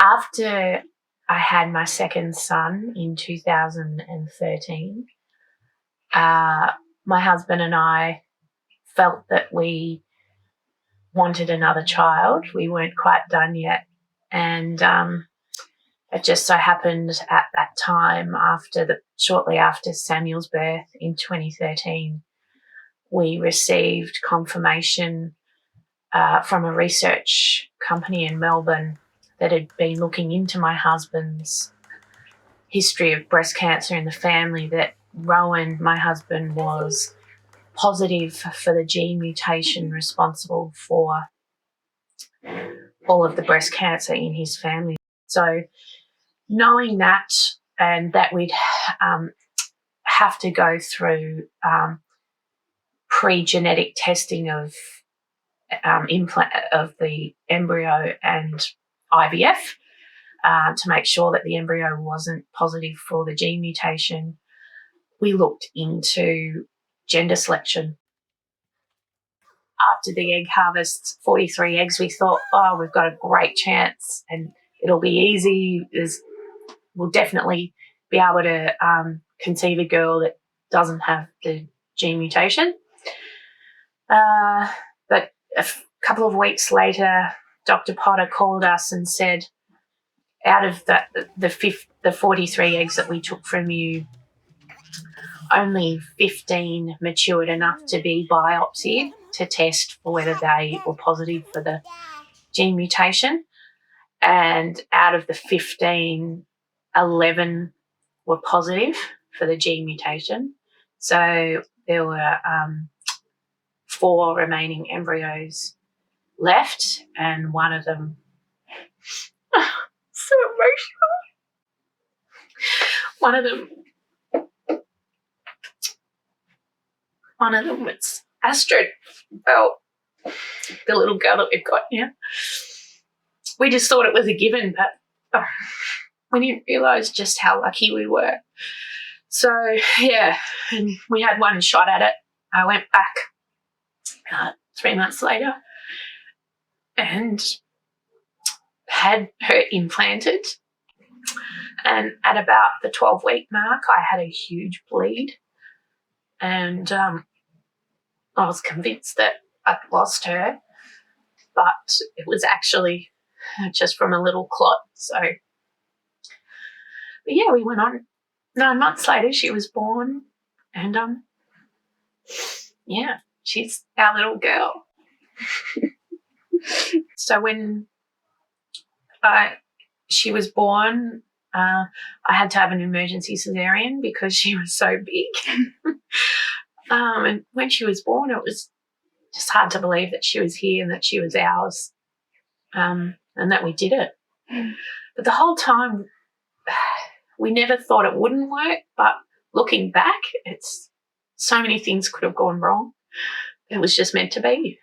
After I had my second son in 2013, my husband and I felt that we wanted another child. We weren't quite done yet. And it just so happened at that time, shortly after Samuel's birth in 2013, we received confirmation from a research company in Melbourne that had been looking into my husband's history of breast cancer in the family, that Rowan, my husband, was positive for the gene mutation responsible for all of the breast cancer in his family. So knowing that, and that we'd have to go through pre-genetic testing of the embryo and IVF to make sure that the embryo wasn't positive for the gene mutation, we looked into gender selection. After the egg harvest, 43 eggs, we thought, oh, we've got a great chance and it'll be easy. We'll definitely be able to conceive a girl that doesn't have the gene mutation. But a couple of weeks later, Dr. Potter called us and said, out of the 43 eggs that we took from you, only 15 matured enough to be biopsied to test for whether they were positive for the gene mutation. And out of the 15, 11 were positive for the gene mutation. So there were 4 remaining embryos left, and one of them so emotional. One of them was Astrid, the little girl that we've got now. We just thought it was a given, but we didn't realise just how lucky we were. So, yeah, and we had one shot at it. I went back 3 months later and had her implanted. And at about the 12-week mark, I had a huge bleed. And I was convinced that I'd lost her, but it was actually just from a little clot. So, but yeah, we went on. 9 months later, she was born, and yeah, she's our little girl. So when she was born, I had to have an emergency cesarean because she was so big. And when she was born, it was just hard to believe that she was here and that she was ours, and that we did it. But the whole time, we never thought it wouldn't work, but looking back, it's so many things could have gone wrong. It was just meant to be.